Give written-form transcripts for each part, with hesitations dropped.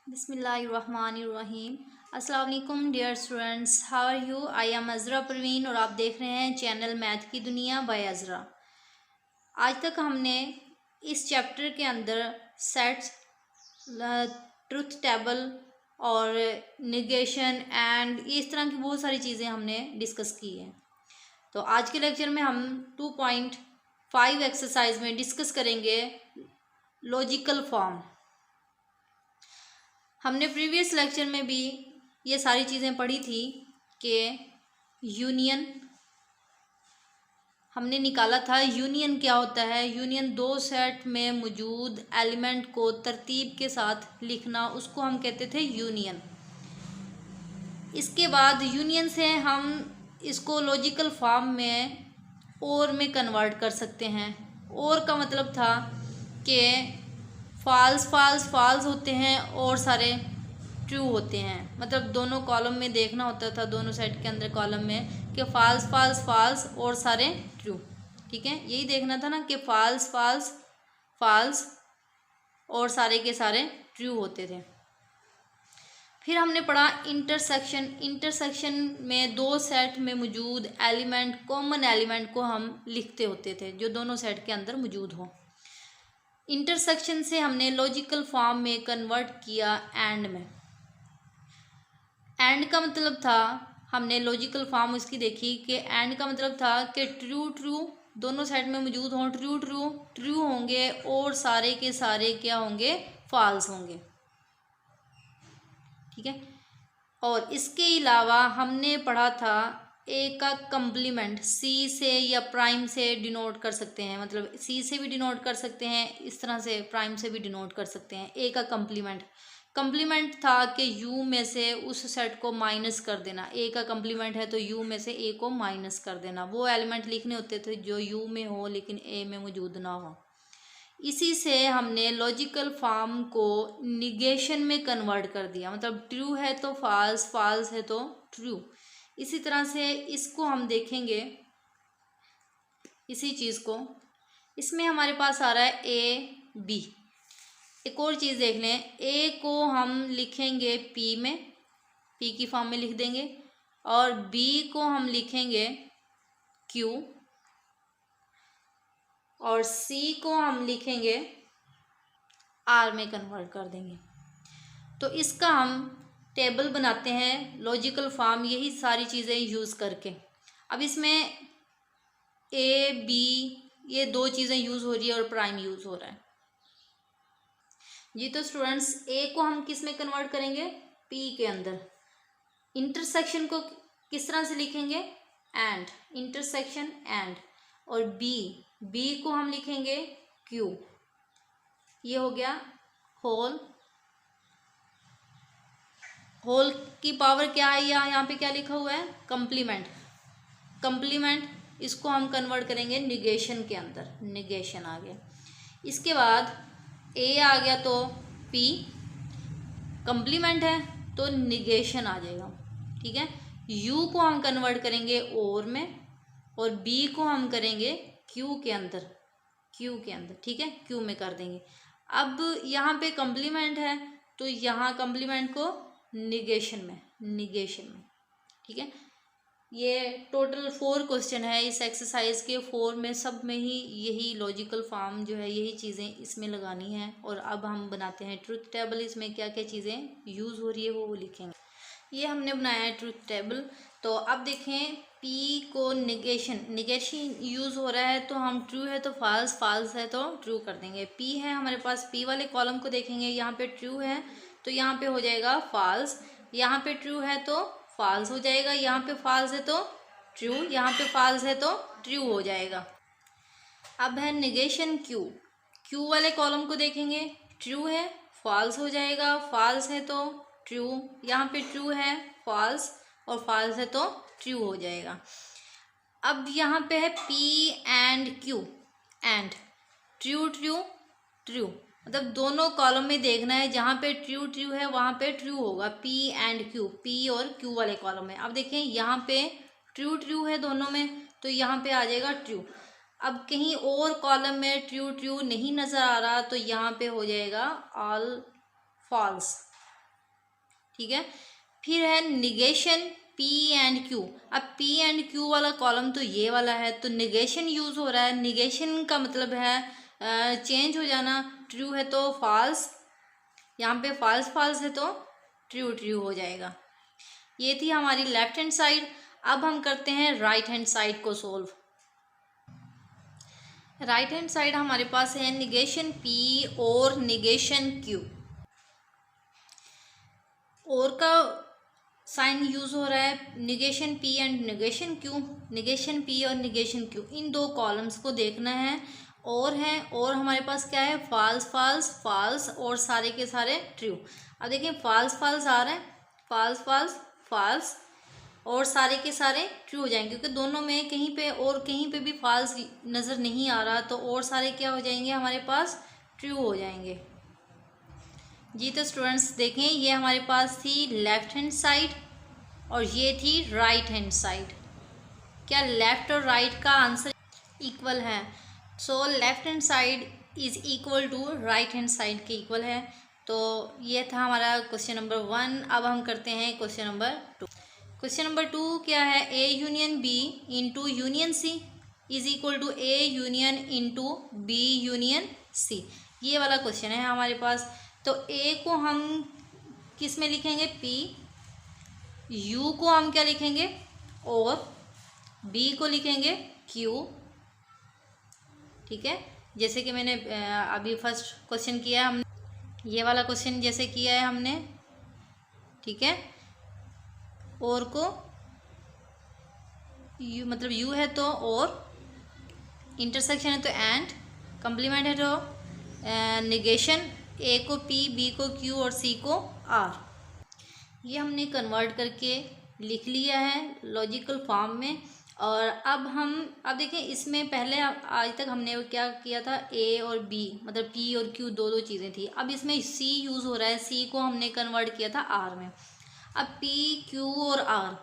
बिस्मिल्लाहिर्रहमानिर्रहीम। अस्सलाम वालेकुम dear students, how are you? I am Azra Parveen और आप देख रहे हैं चैनल मैथ की दुनिया बाय अज़रा। आज तक हमने इस चैप्टर के अंदर सेट्स, ट्रुथ टेबल और निगेशन एंड इस तरह की बहुत सारी चीज़ें हमने डिस्कस की हैं। तो आज के लेक्चर में हम 2.5 एक्सरसाइज में डिस्कस करेंगे लॉजिकल फॉर्म। हमने प्रीवियस लेक्चर में भी ये सारी चीज़ें पढ़ी थी कि यूनियन हमने निकाला था। यूनियन क्या होता है? यूनियन दो सेट में मौजूद एलिमेंट को तरतीब के साथ लिखना, उसको हम कहते थे यूनियन। इसके बाद यूनियन से हम इसको लॉजिकल फॉर्म में और में कन्वर्ट कर सकते हैं। और का मतलब था कि फॉल्स फॉल्स फॉल्स होते हैं और सारे ट्रू होते हैं। मतलब दोनों कॉलम में देखना होता था, दोनों सेट के अंदर कॉलम में, कि फॉल्स फॉल्स फॉल्स और सारे ट्रू। ठीक है, यही देखना था ना कि फॉल्स फॉल्स फॉल्स और सारे के सारे ट्रू होते थे। फिर हमने पढ़ा इंटरसेक्शन। इंटरसेक्शन में दो सेट में मौजूद एलिमेंट, कॉमन एलिमेंट को हम लिखते होते थे जो दोनों सेट के अंदर मौजूद हो। इंटरसेक्शन से हमने लॉजिकल फॉर्म में कन्वर्ट किया एंड में। एंड का मतलब था, हमने लॉजिकल फॉर्म उसकी देखी कि एंड का मतलब था कि ट्रू ट्रू दोनों साइड में मौजूद हों, ट्रू ट्रू ट्रू होंगे और सारे के सारे क्या होंगे? फॉल्स होंगे। ठीक है, और इसके अलावा हमने पढ़ा था ए का कम्प्लीमेंट सी से या प्राइम से डिनोट कर सकते हैं। मतलब सी से भी डिनोट कर सकते हैं, इस तरह से प्राइम से भी डिनोट कर सकते हैं। ए का कम्प्लीमेंट कम्प्लीमेंट था कि यू में से उस सेट को माइनस कर देना। ए का कम्प्लीमेंट है तो यू में से ए को माइनस कर देना। वो एलिमेंट लिखने होते थे जो यू में हो लेकिन ए में मौजूद ना हो। इसी से हमने लॉजिकल फॉर्म को निगेशन में कन्वर्ट कर दिया। मतलब ट्रू है तो फॉल्स, फॉल्स है तो ट्रू। इसी तरह से इसको हम देखेंगे, इसी चीज़ को। इसमें हमारे पास आ रहा है ए बी। एक और चीज़ देख लें, ए को हम लिखेंगे पी में, पी की फॉर्म में लिख देंगे, और बी को हम लिखेंगे क्यू, और सी को हम लिखेंगे आर में कन्वर्ट कर देंगे। तो इसका हम टेबल बनाते हैं लॉजिकल फॉर्म, यही सारी चीज़ें यूज़ करके। अब इसमें ए बी ये दो चीज़ें यूज़ हो रही है और प्राइम यूज़ हो रहा है जी। तो स्टूडेंट्स, ए को हम किस में कन्वर्ट करेंगे? पी के अंदर। इंटरसेक्शन को किस तरह से लिखेंगे? And, intersection and. और बी को हम लिखेंगे क्यू। ये हो गया होल। होल की पावर क्या है? यहाँ पे क्या लिखा हुआ है? कम्प्लीमेंट। कम्प्लीमेंट इसको हम कन्वर्ट करेंगे निगेशन के अंदर। निगेशन आ गया। इसके बाद ए आ गया तो पी, कम्प्लीमेंट है तो निगेशन आ जाएगा। ठीक है, यू को हम कन्वर्ट करेंगे और में, और बी को हम करेंगे क्यू के अंदर। क्यू के अंदर, ठीक है, क्यू में कर देंगे। अब यहाँ पे कम्प्लीमेंट है तो यहाँ कम्प्लीमेंट को निगेशन में, निगेशन में। ठीक है, ये टोटल 4 क्वेश्चन है इस एक्सरसाइज के। 4 में सब में ही यही लॉजिकल फॉर्म जो है, यही चीज़ें इसमें लगानी है। और अब हम बनाते हैं ट्रुथ टेबल। इसमें क्या क्या चीज़ें यूज़ हो रही है वो लिखेंगे। ये हमने बनाया है ट्रुथ टेबल। तो अब देखें, पी को निगेशन यूज़ हो रहा है तो हम ट्रू है तो फॉल्स, फॉल्स है तो ट्रू कर देंगे। पी है हमारे पास, पी वाले कॉलम को देखेंगे, यहाँ पे ट्रू है तो यहाँ पे हो जाएगा फॉल्स। यहाँ पे ट्रू है तो फॉल्स हो जाएगा, यहाँ पे फॉल्स है तो ट्रू, यहाँ पे फॉल्स है तो ट्रू हो जाएगा। अब है निगेशन क्यू। क्यू वाले कॉलम को देखेंगे, ट्रू है फॉल्स हो जाएगा, फॉल्स है तो ट्रू, यहाँ पे ट्रू है फॉल्स, और फॉल्स है तो ट्रू हो जाएगा। अब यहाँ पे है P and Q, and true true true. मतलब दोनों कॉलम में देखना है, जहाँ पे ट्रू ट्रू है वहाँ पे ट्रू होगा। पी एंड क्यू, पी और क्यू वाले कॉलम में। अब देखें, यहाँ पे ट्रू ट्रू है दोनों में तो यहाँ पे आ जाएगा ट्रू। अब कहीं और कॉलम में ट्रू ट्रू नहीं नज़र आ रहा तो यहाँ पे हो जाएगा ऑल फॉल्स। ठीक है। फिर है निगेशन पी एंड क्यू। अब पी एंड क्यू वाला कॉलम तो ये वाला है, तो निगेशन यूज हो रहा है। निगेशन का मतलब है चेंज हो जाना, ट्रू है तो फॉल्स, यहाँ पे फॉल्स फॉल्स है तो ट्रू ट्रू हो जाएगा। ये थी हमारी लेफ्ट हैंड साइड। अब हम करते हैं राइट हैंड साइड को सोल्व। राइट हैंड साइड हमारे पास है निगेशन पी और निगेशन क्यू। और का साइन यूज हो रहा है negation P and negation Q. Negation P और निगेशन क्यू, इन दो कॉलम्स को देखना है। और है, और हमारे पास क्या है, फॉल्स फॉल्स फॉल्स और सारे के सारे ट्रू। अब देखिए फॉल्स फॉल्स आ रहा है, फॉल्स फॉल्स फॉल्स और सारे के सारे ट्रू हो जाएंगे, क्योंकि दोनों में कहीं पे और कहीं पे भी फॉल्स नज़र नहीं आ रहा, तो और सारे क्या हो जाएंगे हमारे पास, ट्रू हो जाएंगे। जी तो स्टूडेंट्स देखें, ये हमारे पास थी लेफ्ट हैंड साइड और ये थी राइट हैंड साइड। क्या लेफ्ट और राइट का आंसर इक्वल है? So left hand side is equal to right hand side के इक्वल है। तो ये था हमारा क्वेश्चन नंबर 1। अब हम करते हैं क्वेश्चन नंबर 2। क्वेश्चन नंबर 2 क्या है, A union B into union C is equal to A union into B union C. ये वाला क्वेश्चन है हमारे पास। तो ए को हम किस में लिखेंगे, पी, यू को हम क्या लिखेंगे, और बी को लिखेंगे क्यू। ठीक है, जैसे कि मैंने अभी फर्स्ट क्वेश्चन किया है हमने, ये वाला क्वेश्चन जैसे किया है हमने। ठीक है, और को यू मतलब यू है तो और, इंटरसेक्शन है तो एंड, कंप्लीमेंट है तो निगेशन, ए को पी, बी को क्यू और सी को आर। ये हमने कन्वर्ट करके लिख लिया है लॉजिकल फॉर्म में। और अब देखें, इसमें पहले आज तक हमने क्या किया था, ए और बी मतलब पी और क्यू दो दो चीज़ें थी। अब इसमें सी यूज़ हो रहा है, सी को हमने कन्वर्ट किया था आर में। अब पी क्यू और आर,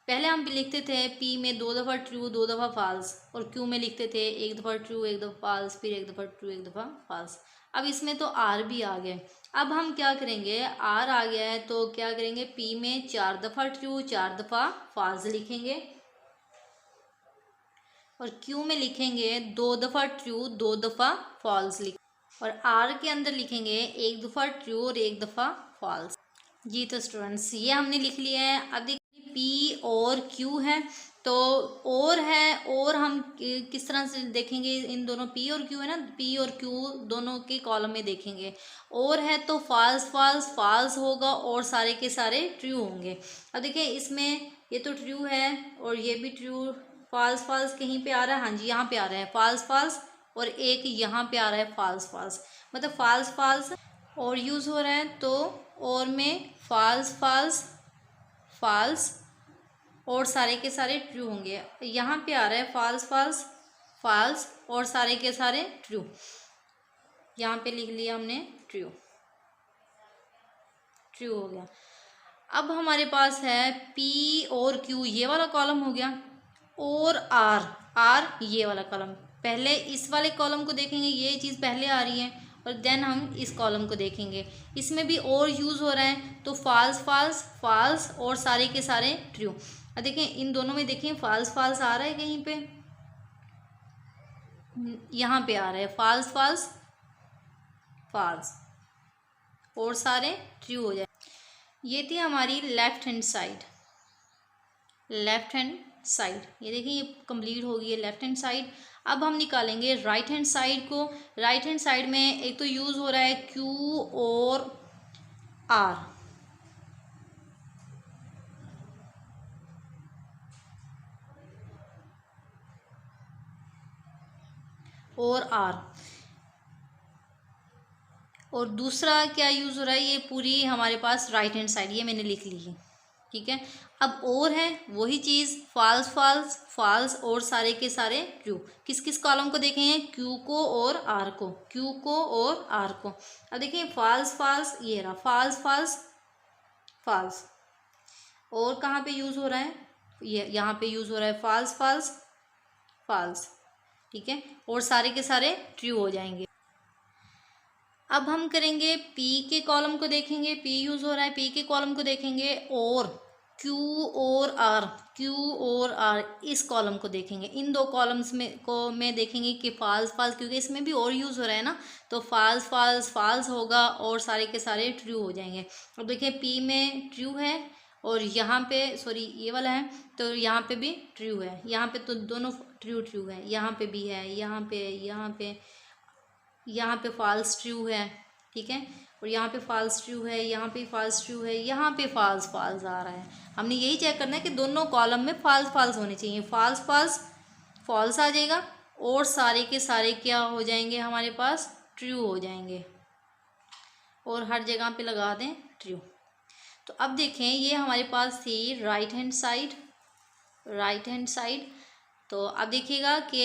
पहले हम लिखते थे पी में 2 दफ़ा ट्रू 2 दफ़ा फॉल्स, और क्यू में लिखते थे 1 दफ़ा ट्रू 1 दफ़ा फॉल्स, फिर 1 दफ़ा ट्रू 1 दफ़ा फॉल्स। अब इसमें तो आर भी आ गया। अब हम क्या करेंगे, आर आ गया है तो क्या करेंगे, पी में 4 दफ़ा ट्रू 4 दफ़ा फॉल्स लिखेंगे, और क्यू में लिखेंगे 2 दफ़ा ट्रू 2 दफ़ा फॉल्स लिख, और आर के अंदर लिखेंगे 1 दफ़ा ट्रू और 1 दफ़ा फॉल्स। जी तो स्टूडेंट्स ये हमने लिख लिया है। अब देखिए पी और क्यू है, तो और है, और हम किस तरह से देखेंगे, इन दोनों पी और क्यू है ना, पी और क्यू दोनों के कॉलम में देखेंगे। और है तो फॉल्स फॉल्स फॉल्स होगा और सारे के सारे ट्रू होंगे। अब देखिए इसमें ये तो ट्रू है और ये भी ट्रू, फॉल्स फॉल्स कहीं पे आ रहा है, हाँ जी यहाँ पे आ रहा है फॉल्स फॉल्स, और एक यहाँ पे आ रहा है फॉल्स फॉल्स, मतलब फॉल्स फॉल्स और यूज़ हो रहा है, तो और में फॉल्स फॉल्स फॉल्स और सारे के सारे ट्रू होंगे। यहाँ पे आ रहा है फॉल्स फॉल्स फॉल्स और सारे के सारे ट्रू, यहाँ पे लिख लिया हमने ट्रू, ट्रू हो गया। अब हमारे पास है पी और क्यू, ये वाला कॉलम हो गया, और आर, आर ये वाला कॉलम। पहले इस वाले कॉलम को देखेंगे, ये चीज़ पहले आ रही है, और देन हम इस कॉलम को देखेंगे। इसमें भी और यूज़ हो रहा है, तो फॉल्स फॉल्स फॉल्स और सारे के सारे ट्रू। अब देखें इन दोनों में, देखें फॉल्स फॉल्स आ रहा है कहीं पे, यहाँ पे आ रहा है फॉल्स फॉल्स फॉल्स और सारे ट्रू हो जाए। ये थी हमारी left hand side, left hand side. ये देखिए ये कंप्लीट हो गई है लेफ्ट हैंड साइड। अब हम निकालेंगे राइट हैंड साइड को। राइट हैंड साइड में एक तो यूज़ हो रहा है क्यू और आर, और आर, और दूसरा क्या यूज़ हो रहा है, ये पूरी हमारे पास राइट हैंड साइड, ये मैंने लिख ली है। ठीक है, अब और है वही चीज़, फॉल्स फॉल्स फॉल्स और सारे के सारे ट्रू। किस किस कॉलम को देखेंगे, क्यू को और आर को, क्यू को और आर को। अब देखिए फॉल्स फॉल्स, ये रहा फॉल्स फॉल्स फॉल्स, और कहाँ पे यूज़ हो रहा है, ये यहाँ पे यूज़ हो रहा है फॉल्स फॉल्स फॉल्स। ठीक है, और सारे के सारे ट्रू हो जाएंगे। अब हम करेंगे पी के कॉलम को देखेंगे, पी यूज़ हो रहा है, पी के कॉलम को देखेंगे और क्यू और आर, क्यू और आर इस कॉलम को देखेंगे। इन दो कॉलम्स में देखेंगे कि फाल्स फाल्स, क्योंकि इसमें भी और यूज़ हो रहा है ना, तो फाल्स फाल्स फाल्स होगा और सारे के सारे ट्रू हो जाएंगे। अब देखिए पी में ट्रू है और यहाँ पे सॉरी ये वाला है तो यहाँ पे भी ट्रू है, यहाँ पे तो दोनों ट्रू ट्रू है, यहाँ पे भी है, यहाँ पे फॉल्स ट्रू है, ठीक है, और यहाँ पे फॉल्स ट्रू है, यहाँ पे फॉल्स ट्रू है, यहाँ पे फॉल्स फॉल्स आ रहा है। हमने यही चेक करना है कि दोनों कॉलम में फॉल्स फॉल्स होने चाहिए, फॉल्स फॉल्स फॉल्स आ जाएगा और सारे के सारे क्या हो जाएंगे हमारे पास ट्रू हो जाएंगे और हर जगह पे लगा दें ट्रू। तो अब देखें ये हमारे पास थी राइट हैंड साइड, तो अब देखिएगा कि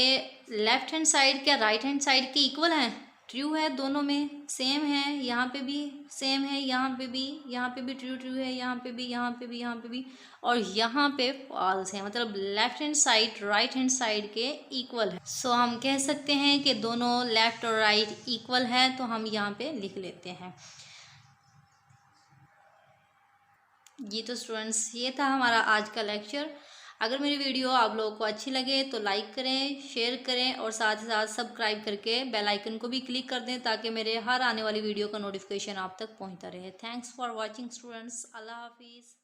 लेफ्ट हैंड साइड क्या राइट हैंड साइड के इक्वल है, ट्रू है, दोनों में सेम है, यहाँ पे भी सेम है, यहाँ पे भी ट्रू ट्रू है, यहाँ पे भी और यहाँ पे फॉल्स है, मतलब left hand side right hand side के इक्वल है। सो हम कह सकते हैं कि दोनों लेफ्ट और राइट इक्वल है, तो हम यहाँ पे लिख लेते हैं। जी तो स्टूडेंट्स ये था हमारा आज का लेक्चर। अगर मेरी वीडियो आप लोगों को अच्छी लगे तो लाइक करें, शेयर करें और साथ ही साथ सब्सक्राइब करके बेल आइकन को भी क्लिक कर दें ताकि मेरे हर आने वाली वीडियो का नोटिफिकेशन आप तक पहुंचता रहे। Thanks for watching students. अल्लाह हाफिज़।